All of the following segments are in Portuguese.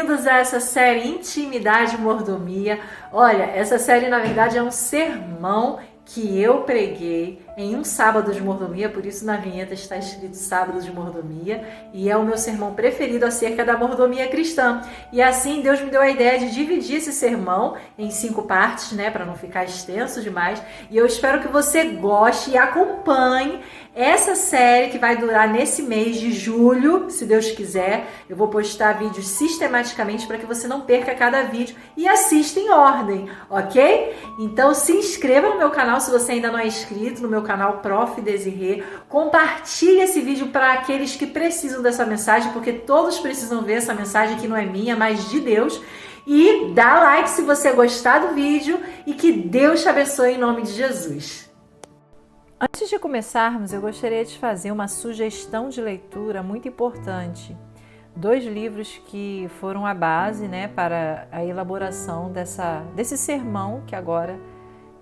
bem-vindos a essa série Intimidade e Mordomia. Olha, essa série na verdade é um sermão que eu preguei em um sábado de mordomia, por isso na vinheta está escrito sábado de mordomia, e é o meu sermão preferido acerca da mordomia cristã. E assim Deus me deu a ideia de dividir esse sermão em 5 partes, né, para não ficar extenso demais. E eu espero que você goste e acompanhe essa série que vai durar nesse mês de julho, se Deus quiser. Eu vou postar vídeos sistematicamente para que você não perca cada vídeo e assista em ordem, ok? Então se inscreva no meu canal se você ainda não é inscrito, no meu canal Prof. Desirê. Compartilhe esse vídeo para aqueles que precisam dessa mensagem, porque todos precisam ver essa mensagem que não é minha, mas de Deus. E dá like se você gostar do vídeo e que Deus te abençoe em nome de Jesus. Antes de começarmos, eu gostaria de fazer uma sugestão de leitura muito importante. 2 livros que foram a base, né, para a elaboração desse sermão que agora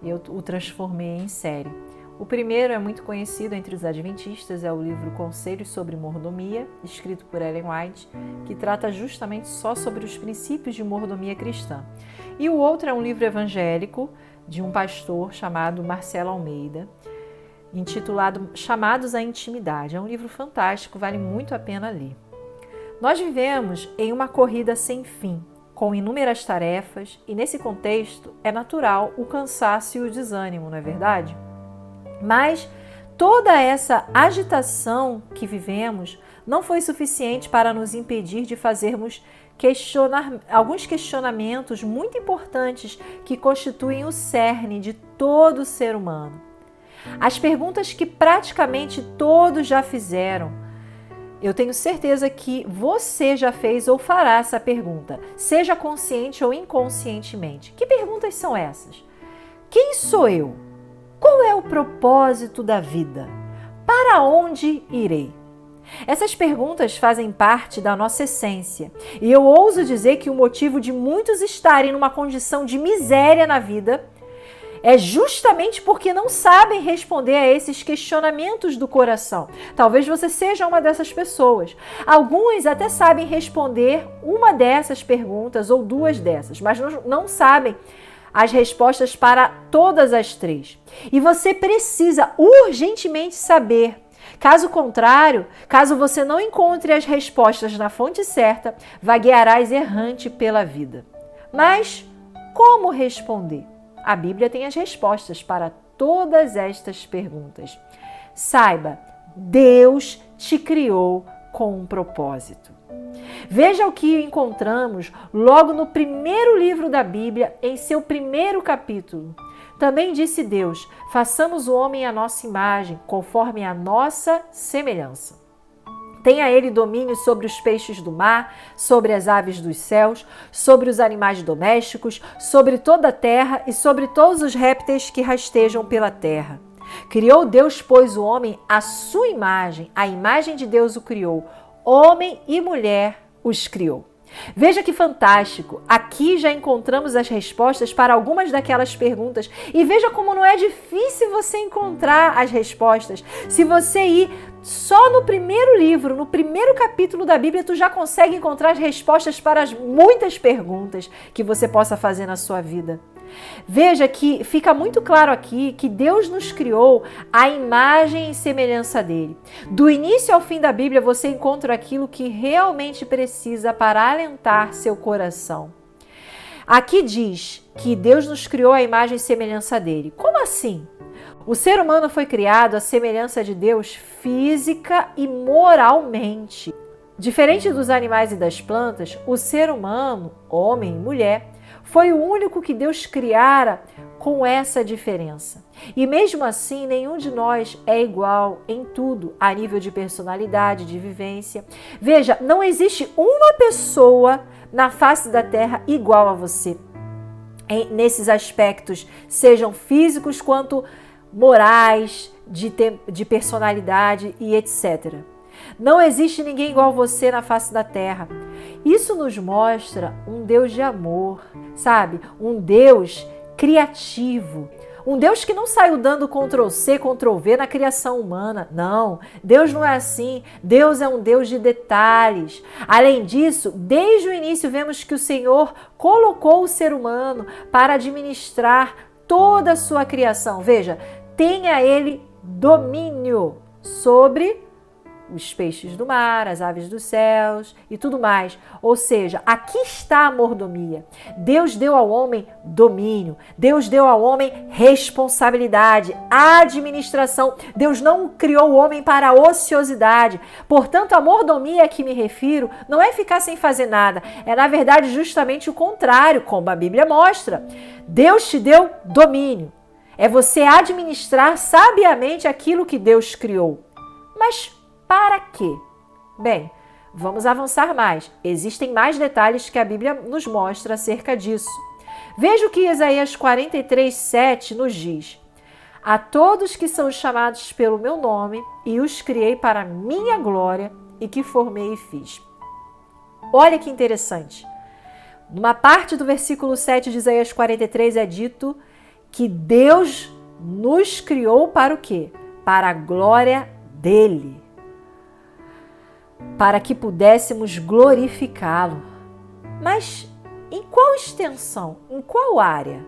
eu o transformei em série. O primeiro é muito conhecido entre os adventistas, é o livro Conselhos sobre Mordomia, escrito por Ellen White, que trata justamente só sobre os princípios de mordomia cristã. E o outro é um livro evangélico de um pastor chamado Marcelo Almeida, intitulado Chamados à Intimidade. É um livro fantástico, vale muito a pena ler. Nós vivemos em uma corrida sem fim, com inúmeras tarefas, e nesse contexto é natural o cansaço e o desânimo, não é verdade? Mas toda essa agitação que vivemos não foi suficiente para nos impedir de fazermos alguns questionamentos muito importantes que constituem o cerne de todo ser humano. As perguntas que praticamente todos já fizeram. Eu tenho certeza que você já fez ou fará essa pergunta, seja consciente ou inconscientemente. Que perguntas são essas? Quem sou eu? Qual é o propósito da vida? Para onde irei? Essas perguntas fazem parte da nossa essência, e eu ouso dizer que o motivo de muitos estarem numa condição de miséria na vida é justamente porque não sabem responder a esses questionamentos do coração. Talvez você seja uma dessas pessoas. Alguns até sabem responder uma dessas perguntas ou 2 dessas, mas não sabem as respostas para todas as 3. E você precisa urgentemente saber. Caso contrário, caso você não encontre as respostas na fonte certa, vaguearás errante pela vida. Mas como responder? A Bíblia tem as respostas para todas estas perguntas. Saiba, Deus te criou com um propósito. Veja o que encontramos logo no primeiro livro da Bíblia, em seu primeiro capítulo. Também disse Deus: façamos o homem à nossa imagem, conforme a nossa semelhança. Tenha ele domínio sobre os peixes do mar, sobre as aves dos céus, sobre os animais domésticos, sobre toda a terra e sobre todos os répteis que rastejam pela terra. Criou Deus, pois, o homem à sua imagem, a imagem de Deus o criou, homem e mulher os criou. Veja que fantástico! Aqui já encontramos as respostas para algumas daquelas perguntas e veja como não é difícil você encontrar as respostas. Se você ir só no primeiro livro, no primeiro capítulo da Bíblia, tu já consegue encontrar as respostas para as muitas perguntas que você possa fazer na sua vida. Veja que fica muito claro aqui que Deus nos criou à imagem e semelhança dele. Do início ao fim da Bíblia você encontra aquilo que realmente precisa para alentar seu coração. Aqui diz que Deus nos criou à imagem e semelhança dele. Como assim? O ser humano foi criado à semelhança de Deus física e moralmente. Diferente dos animais e das plantas, o ser humano, homem e mulher, foi o único que Deus criara com essa diferença. E mesmo assim, nenhum de nós é igual em tudo, a nível de personalidade, de vivência. Veja, não existe uma pessoa na face da terra igual a você, nesses aspectos, sejam físicos quanto morais, de personalidade e etc. Não existe ninguém igual a você na face da terra. Isso nos mostra um Deus de amor, sabe? Um Deus criativo, Um Deus que não saiu dando Ctrl+C, Ctrl+V na criação humana. Não, Deus não é assim. Deus é um Deus de detalhes. Além disso, desde o início vemos que o Senhor colocou o ser humano para administrar toda a sua criação. Veja, tenha ele domínio sobre os peixes do mar, as aves dos céus e tudo mais. Ou seja, aqui está a mordomia. Deus deu ao homem domínio. Deus deu ao homem responsabilidade, administração. Deus não criou o homem para a ociosidade. Portanto, a mordomia a que me refiro não é ficar sem fazer nada. É, na verdade, justamente o contrário, como a Bíblia mostra. Deus te deu domínio. É você administrar sabiamente aquilo que Deus criou. Mas para quê? Bem, vamos avançar mais. Existem mais detalhes que a Bíblia nos mostra acerca disso. Veja o que Isaías 43:7 nos diz. A todos que são chamados pelo meu nome, e os criei para minha glória, e que formei e fiz. Olha que interessante. Numa parte do versículo 7 de Isaías 43 é dito que Deus nos criou para o quê? Para a glória dele. Para que pudéssemos glorificá-lo. Mas em qual extensão? Em qual área?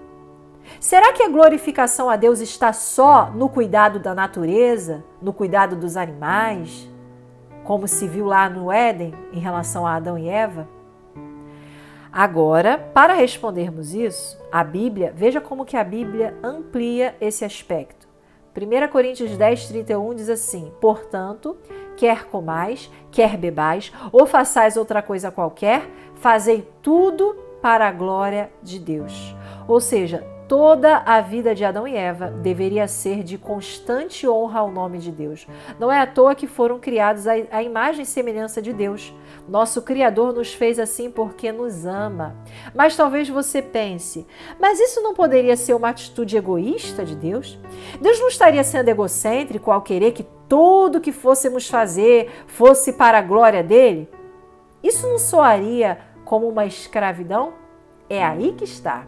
Será que a glorificação a Deus está só no cuidado da natureza, no cuidado dos animais, como se viu lá no Éden em relação a Adão e Eva? Agora, para respondermos isso, a Bíblia, veja como que a Bíblia amplia esse aspecto. 1 Coríntios 10:31 diz assim: portanto, quer comais, quer bebais, ou façais outra coisa qualquer, fazei tudo para a glória de Deus. Ou seja, toda a vida de Adão e Eva deveria ser de constante honra ao nome de Deus. Não é à toa que foram criados à imagem e semelhança de Deus. Nosso Criador nos fez assim porque nos ama. Mas talvez você pense, mas isso não poderia ser uma atitude egoísta de Deus? Deus não estaria sendo egocêntrico ao querer que tudo que fôssemos fazer fosse para a glória dele? Isso não soaria como uma escravidão? É aí que está.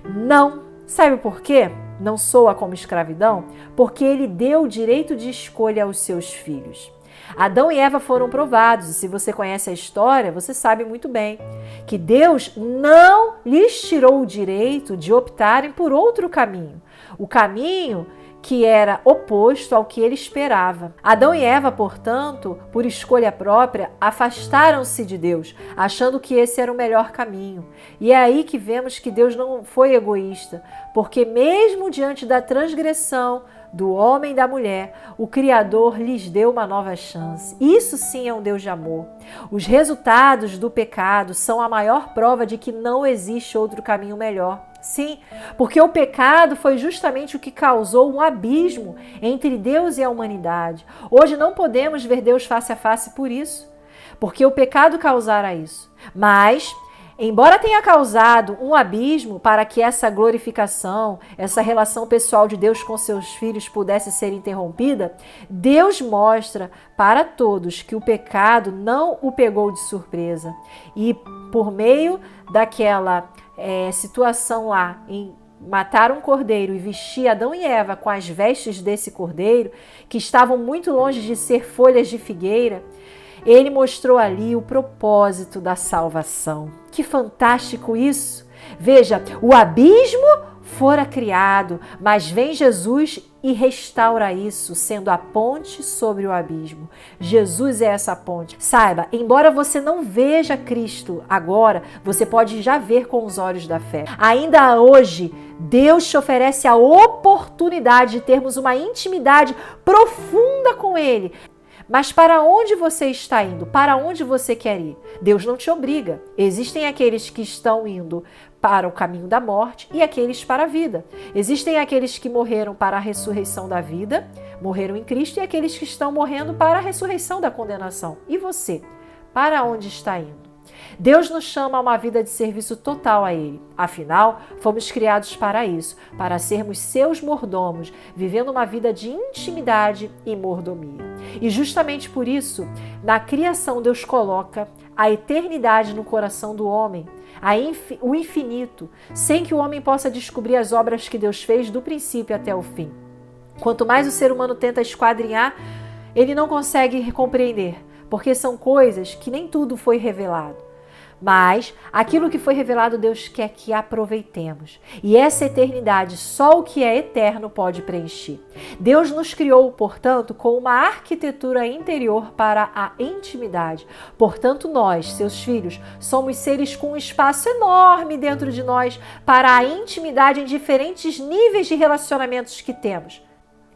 Não. Sabe por quê? Não soa como escravidão? Porque ele deu o direito de escolha aos seus filhos. Adão e Eva foram provados, e se você conhece a história, você sabe muito bem que Deus não lhes tirou o direito de optarem por outro caminho. O caminho que era oposto ao que ele esperava. Adão e Eva, portanto, por escolha própria, afastaram-se de Deus, achando que esse era o melhor caminho. E é aí que vemos que Deus não foi egoísta, porque mesmo diante da transgressão do homem e da mulher, o Criador lhes deu uma nova chance. Isso sim é um Deus de amor. Os resultados do pecado são a maior prova de que não existe outro caminho melhor. Sim, porque o pecado foi justamente o que causou um abismo entre Deus e a humanidade. Hoje não podemos ver Deus face a face por isso, porque o pecado causara isso. Mas, embora tenha causado um abismo para que essa glorificação, essa relação pessoal de Deus com seus filhos pudesse ser interrompida, Deus mostra para todos que o pecado não o pegou de surpresa. E por meio daquela situação lá em matar um cordeiro e vestir Adão e Eva com as vestes desse cordeiro, que estavam muito longe de ser folhas de figueira, ele mostrou ali o propósito da salvação. Que fantástico isso! Veja, o abismo fora criado, mas vem Jesus e restaura isso, sendo a ponte sobre o abismo. Jesus é essa ponte. Saiba, embora você não veja Cristo agora, você pode já ver com os olhos da fé. Ainda hoje, Deus te oferece a oportunidade de termos uma intimidade profunda com Ele. Mas para onde você está indo? Para onde você quer ir? Deus não te obriga. Existem aqueles que estão indo para o caminho da morte e aqueles para a vida. Existem aqueles que morreram para a ressurreição da vida, morreram em Cristo, e aqueles que estão morrendo para a ressurreição da condenação. E você? Para onde está indo? Deus nos chama a uma vida de serviço total a Ele. Afinal, fomos criados para isso, para sermos seus mordomos, vivendo uma vida de intimidade e mordomia. E justamente por isso, na criação Deus coloca a eternidade no coração do homem, o infinito, sem que o homem possa descobrir as obras que Deus fez do princípio até o fim. Quanto mais o ser humano tenta esquadrinhar, ele não consegue compreender, porque são coisas que nem tudo foi revelado. Mas aquilo que foi revelado, Deus quer que aproveitemos. E essa eternidade, só o que é eterno pode preencher. Deus nos criou, portanto, com uma arquitetura interior para a intimidade. Portanto, nós, seus filhos, somos seres com um espaço enorme dentro de nós para a intimidade em diferentes níveis de relacionamentos que temos.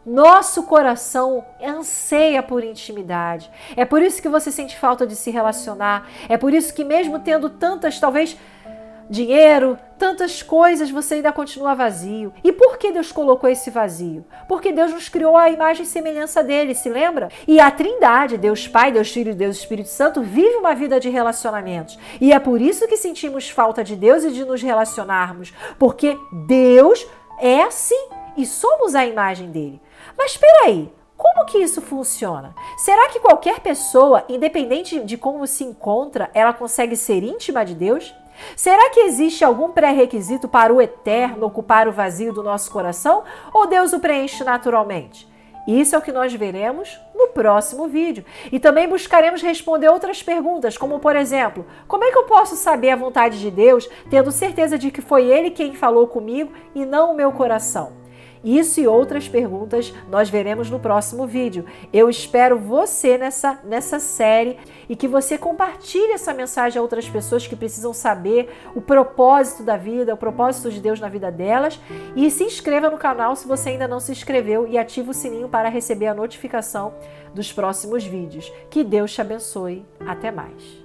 Nosso coração anseia por intimidade. É por isso que você sente falta de se relacionar. É por isso que mesmo tendo tantas, talvez, dinheiro, tantas coisas, você ainda continua vazio. E por que Deus colocou esse vazio? Porque Deus nos criou à imagem e semelhança dele, se lembra? E a Trindade, Deus Pai, Deus Filho e Deus Espírito Santo, vive uma vida de relacionamentos. E é por isso que sentimos falta de Deus e de nos relacionarmos. Porque Deus é assim e somos a imagem dele. Mas espera aí, como que isso funciona? Será que qualquer pessoa, independente de como se encontra, ela consegue ser íntima de Deus? Será que existe algum pré-requisito para o eterno ocupar o vazio do nosso coração? Ou Deus o preenche naturalmente? Isso é o que nós veremos no próximo vídeo. E também buscaremos responder outras perguntas, como por exemplo, como é que eu posso saber a vontade de Deus, tendo certeza de que foi Ele quem falou comigo e não o meu coração? Isso e outras perguntas nós veremos no próximo vídeo. Eu espero você nessa série e que você compartilhe essa mensagem a outras pessoas que precisam saber o propósito da vida, o propósito de Deus na vida delas. E se inscreva no canal se você ainda não se inscreveu e ative o sininho para receber a notificação dos próximos vídeos. Que Deus te abençoe. Até mais.